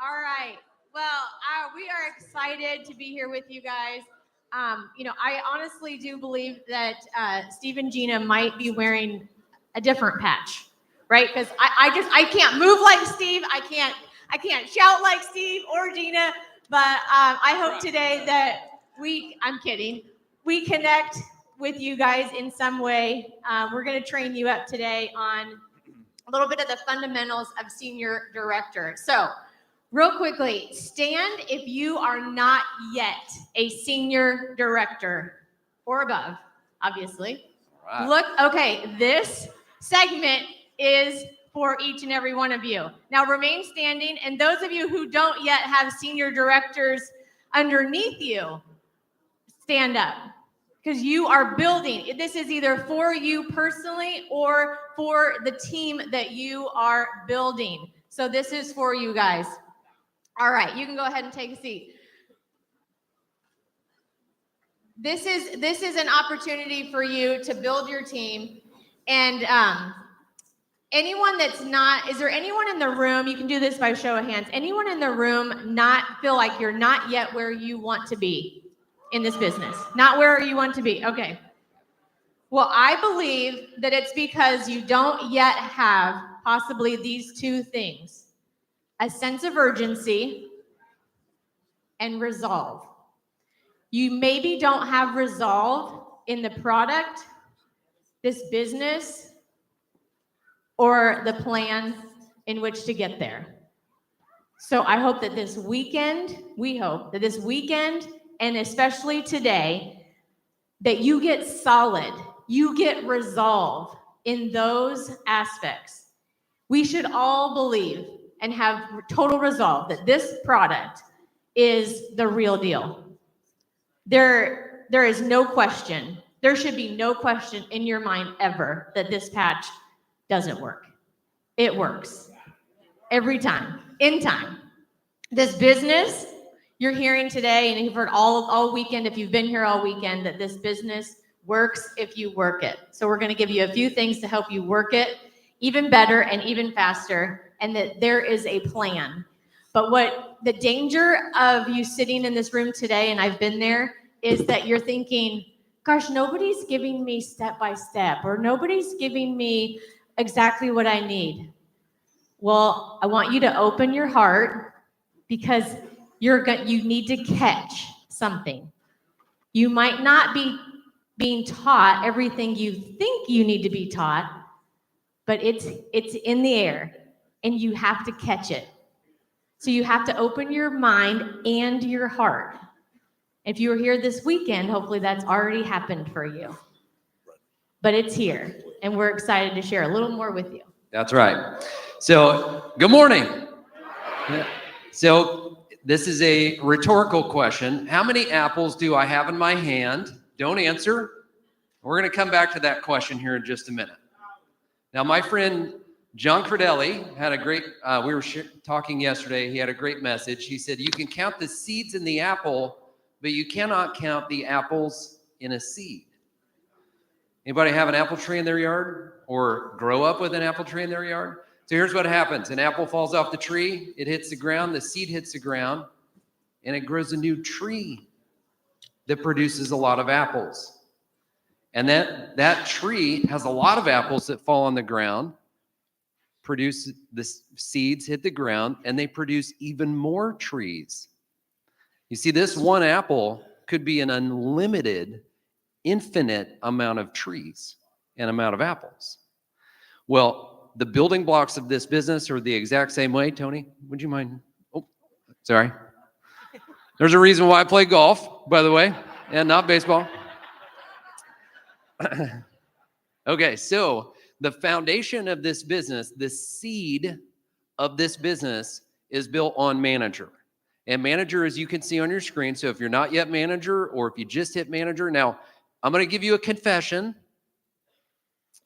All right. Well, we are excited to be here with you guys. I honestly do believe that Steve and Gina might be wearing a different patch, right? Because I can't move like Steve. I can't shout like Steve or Gina. But I hope today that I'm kidding, we connect with you guys in some way. We're going to train you up today on a little bit of the fundamentals of senior director. So real quickly, stand if you are not yet a senior director or above, obviously. Right. Look, okay, this segment is for each and every one of you. Now remain standing, and those of you who don't yet have senior directors underneath you, stand up. Because you are building. This is either for you personally or for the team that you are building. So this is for you guys. All right, you can go ahead and take a seat. This is an opportunity for you to build your team. And anyone that's not, is there anyone in the room, you can do this by show of hands, anyone in the room not feel like you're not yet where you want to be in this business? Not where you want to be. Okay. Well, I believe that it's because you don't yet have possibly these two things: a sense of urgency and resolve. You maybe don't have resolve in the product, this business, or the plan in which to get there. So I hope that this weekend, we hope that this weekend, and especially today, that you get solid, you get resolve in those aspects. We should all believe and have total resolve that this product is the real deal. There is no question. There should be no question in your mind ever that this patch doesn't work. It works every time, in time. This business you're hearing today, and you've heard all weekend, if you've been here all weekend, that this business works if you work it. So we're going to give you a few things to help you work it even better and even faster, and that there is a plan. But what the danger of you sitting in this room today, and I've been there, is that you're thinking, gosh, nobody's giving me step by step, or nobody's giving me exactly what I need. Well, I want you to open your heart, because you need to catch something. You might not be being taught everything you think you need to be taught, but it's in the air, and you have to catch it. So you have to open your mind and your heart. If you were here this weekend, hopefully that's already happened for you. But it's here, and we're excited to share a little more with you. That's right. So, good morning. So, this is a rhetorical question. How many apples do I have in my hand? Don't answer. We're going to come back to that question here in just a minute. Now, my friend John Credelli had a great, we were talking yesterday, he had a great message. He said, you can count the seeds in the apple, but you cannot count the apples in a seed. Anybody have an apple tree in their yard, or grow up with an apple tree in their yard? So here's what happens. An apple falls off the tree, it hits the ground, the seed hits the ground, and it grows a new tree that produces a lot of apples. And that tree has a lot of apples that fall on the ground, produce the seeds, hit the ground, and they produce even more trees. You see, this one apple could be an unlimited, infinite amount of trees and amount of apples. Well, the building blocks of this business are the exact same way. Tony, would you mind? Oh, sorry. There's a reason why I play golf, by the way, and not baseball. Okay, so the foundation of this business, the seed of this business, is built on manager. And manager, as you can see on your screen, so if you're not yet manager, or if you just hit manager, now I'm going to give you a confession.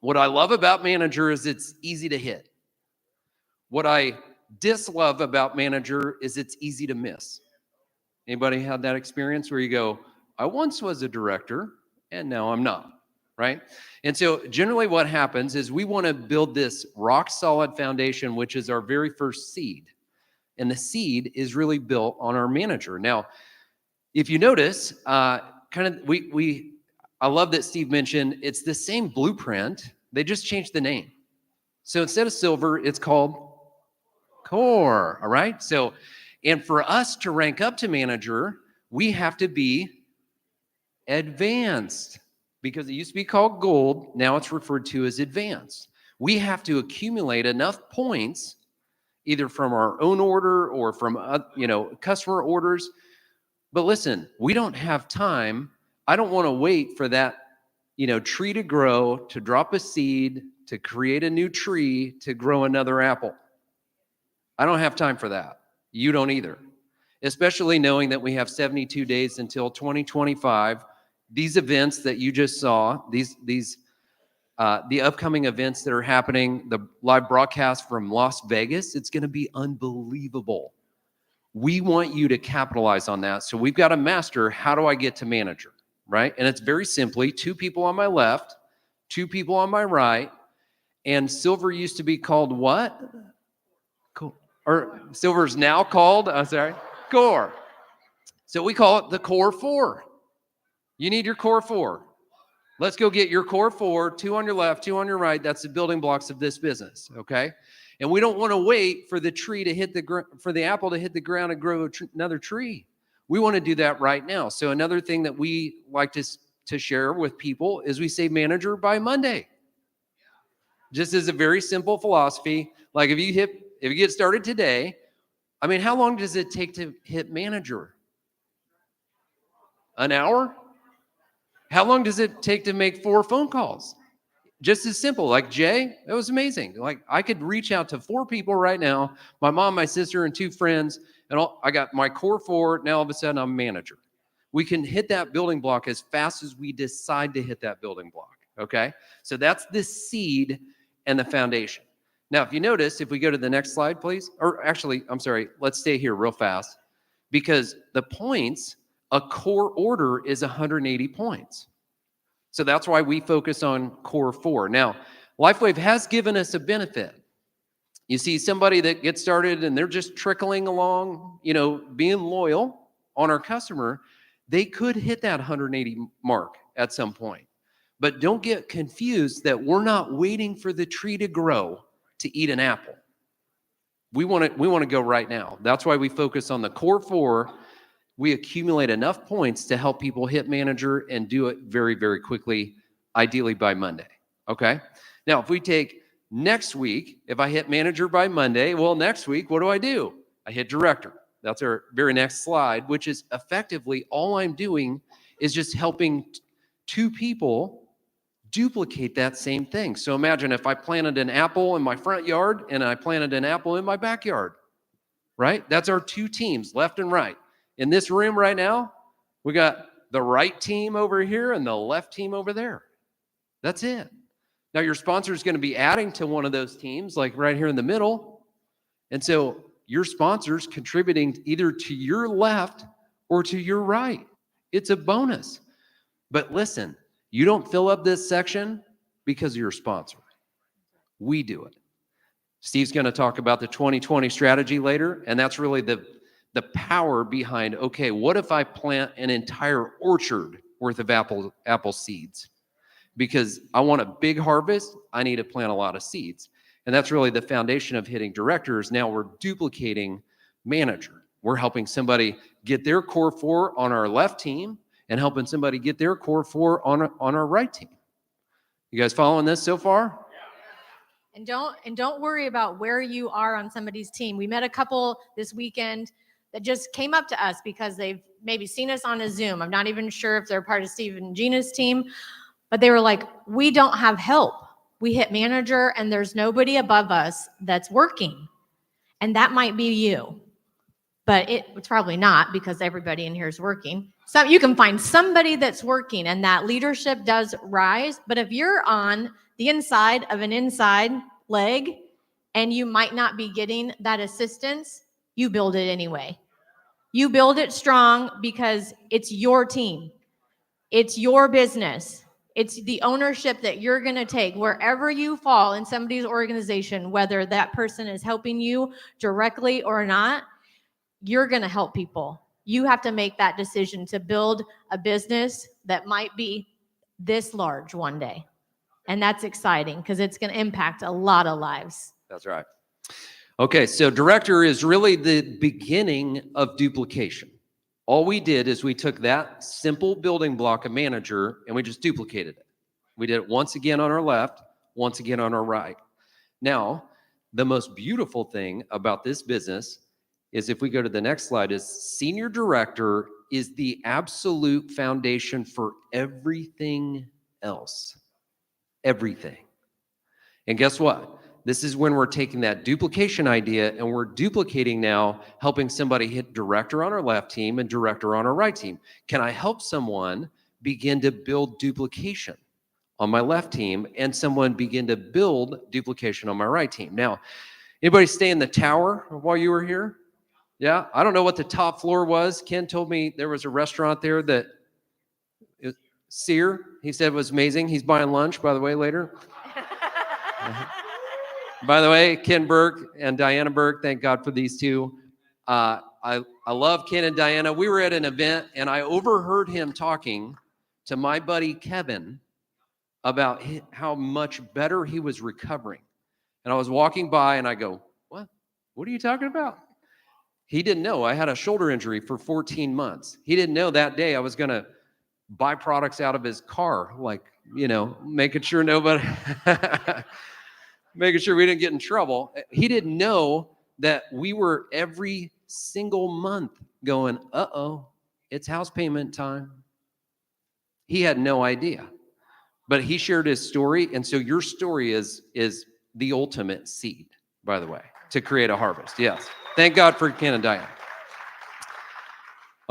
What I love about manager is it's easy to hit. What I dislove about manager is it's easy to miss. Anybody had that experience where you go, I once was a director and now I'm not, right? And so generally what happens is we want to build this rock solid foundation, which is our very first seed. And the seed is really built on our manager. Now, if you notice, I love that Steve mentioned it's the same blueprint. They just changed the name. So instead of silver, it's called core. All right. So, and for us to rank up to manager, we have to be advanced, because it used to be called gold. Now it's referred to as advanced. We have to accumulate enough points, either from our own order or from customer orders. But listen, we don't have time. I don't want to wait for that tree to grow, to drop a seed, to create a new tree, to grow another apple. I don't have time for that. You don't either. Especially knowing that we have 72 days until 2025. These events that you just saw, the upcoming events that are happening, the live broadcast from Las Vegas, it's going to be unbelievable. We want you to capitalize on that. So we've got to master, how do I get to manager, right? And it's very simply 2 people on my left, 2 people on my right, and silver used to be called what? Cool. Or silver is now called, core. So we call it the core 4. You need your core 4. Let's go get your core 4, 2 on your left, 2 on your right. That's the building blocks of this business, okay? And we don't want to wait for the tree to hit for the apple to hit the ground and grow another tree. We want to do that right now. So another thing that we like to share with people is we say manager by Monday. Just as a very simple philosophy. Like if you get started today, I mean, how long does it take to hit manager? An hour? How long does it take to make 4 phone calls? Just as simple. Like Jay, that was amazing. Like I could reach out to 4 people right now, my mom, my sister, and 2 friends, and I got my core 4. Now all of a sudden I'm a manager. We can hit that building block as fast as we decide to hit that building block, okay? So that's the seed and the foundation. Now, if you notice, if we go to the next slide, please, or actually, I'm sorry, let's stay here real fast, because the points, a core order is 180 points. So that's why we focus on core 4. Now, LifeWave has given us a benefit. You see somebody that gets started and they're just trickling along, being loyal on our customer, they could hit that 180 mark at some point. But don't get confused that we're not waiting for the tree to grow to eat an apple. We want to go right now. That's why we focus on the core 4. We accumulate enough points to help people hit manager and do it very, very quickly, ideally by Monday. Okay? Now, if we take next week, if I hit manager by Monday, well, next week, what do? I hit director. That's our very next slide, which is effectively all I'm doing is just helping 2 people duplicate that same thing. So imagine if I planted an apple in my front yard and I planted an apple in my backyard, right? That's our 2 teams, left and right. In this room right now, we got the right team over here and the left team over there. That's it. Now your sponsor is going to be adding to one of those teams, like right here in the middle. And so your sponsor's contributing either to your left or to your right. It's a bonus. But listen, you don't fill up this section because of your sponsor. We do it. Steve's going to talk about the 2020 strategy later, and that's really the power behind, okay, what if I plant an entire orchard worth of apple seeds? Because I want a big harvest, I need to plant a lot of seeds. And that's really the foundation of hitting directors. Now we're duplicating manager. We're helping somebody get their core 4 on our left team and helping somebody get their core 4 on our right team. You guys following this so far? And don't worry about where you are on somebody's team. We met a couple this weekend that just came up to us because they've maybe seen us on a Zoom. I'm not even sure if they're part of Steve and Gina's team, but they were like, we don't have help. We hit manager and there's nobody above us that's working. And that might be you, but it's probably not because everybody in here is working. So you can find somebody that's working and that leadership does rise. But if you're on the inside of an inside leg and you might not be getting that assistance, you build it anyway. You build it strong because it's your team. It's your business. It's the ownership that you're going to take wherever you fall in somebody's organization, whether that person is helping you directly or not. You're going to help people. You have to make that decision to build a business that might be this large one day. And that's exciting because it's going to impact a lot of lives. That's right. Okay, so director is really the beginning of duplication. All we did is we took that simple building block of manager and we just duplicated it. We did it once again on our left, once again on our right. Now, the most beautiful thing about this business is, if we go to the next slide, is senior director is the absolute foundation for everything else. Everything. And guess what? This is when we're taking that duplication idea and we're duplicating now, helping somebody hit director on our left team and director on our right team. Can I help someone begin to build duplication on my left team and someone begin to build duplication on my right team? Now, anybody stay in the tower while you were here? Yeah, I don't know what the top floor was. Ken told me there was a restaurant there that, Hosier, he said was amazing. He's buying lunch, by the way, later. By the way, Ken Burke and Diana Burke, thank God for these two. I love Ken and Diana. We were at an event and I overheard him talking to my buddy Kevin about how much better he was recovering. And I was walking by and I go, what? What are you talking about? He didn't know I had a shoulder injury for 14 months. He didn't know that day I was going to buy products out of his car, like, making sure nobody... making sure we didn't get in trouble. He didn't know that we were every single month going, uh-oh, it's house payment time. He had no idea. But he shared his story, and so your story is the ultimate seed, by the way, to create a harvest. Yes. Thank God for Ken and Diane.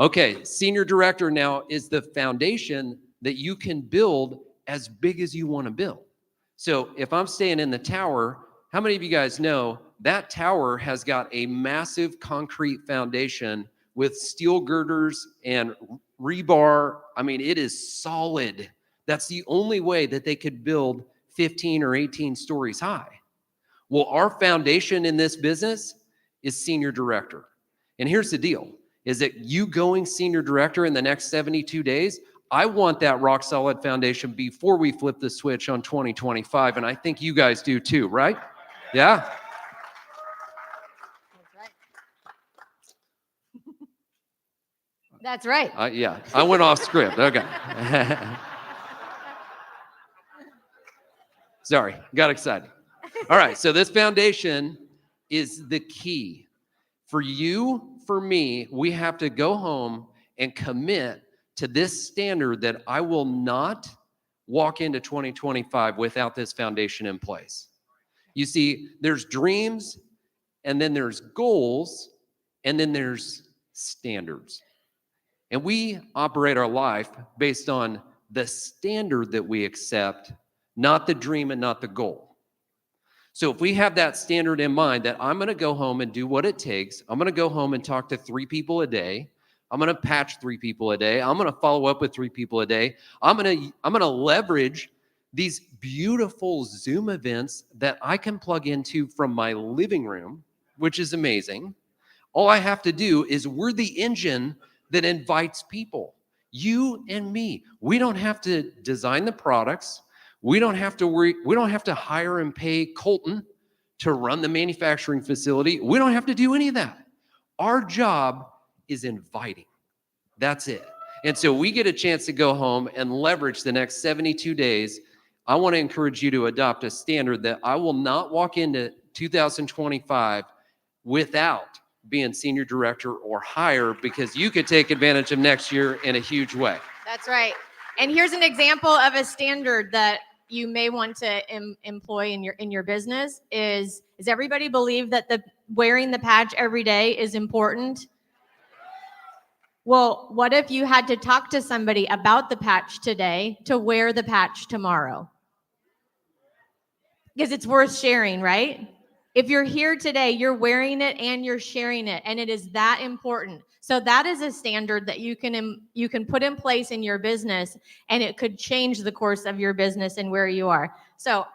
Okay, senior director now is the foundation that you can build as big as you want to build. So if I'm staying in the tower, how many of you guys know that tower has got a massive concrete foundation with steel girders and rebar? I mean, it is solid. That's the only way that they could build 15 or 18 stories high. Well, our foundation in this business is senior director. And here's the deal, is that you going senior director in the next 72 days, I want that rock solid foundation before we flip the switch on 2025. And I think you guys do too, right? Yeah. That's right. Yeah, I went off script. Okay. Sorry, got excited. All right, so this foundation is the key. For you, for me, we have to go home and commit to this standard that I will not walk into 2025 without this foundation in place. You see, there's dreams, and then there's goals, and then there's standards. And we operate our life based on the standard that we accept, not the dream and not the goal. So if we have that standard in mind, that I'm going to go home and do what it takes, I'm going to go home and talk to 3 people a day, I'm going to patch 3 people a day, I'm going to follow up with 3 people a day, I'm going to leverage these beautiful Zoom events that I can plug into from my living room, which is amazing. All I have to do is we're the engine that invites people. You and me. We don't have to design the products. We don't have to worry. We don't have to hire and pay Colton to run the manufacturing facility. We don't have to do any of that. Our job is inviting. That's it. And so we get a chance to go home and leverage the next 72 days. I want to encourage you to adopt a standard that I will not walk into 2025 without being senior director or higher, because you could take advantage of next year in a huge way. That's right. And here's an example of a standard that you may want to employ in your business. Is everybody believe that the wearing the patch every day is important? Well, what if you had to talk to somebody about the patch today to wear the patch tomorrow? Because it's worth sharing, right? If you're here today, you're wearing it and you're sharing it, and it is that important. So that is a standard that you can put in place in your business, and it could change the course of your business and where you are. So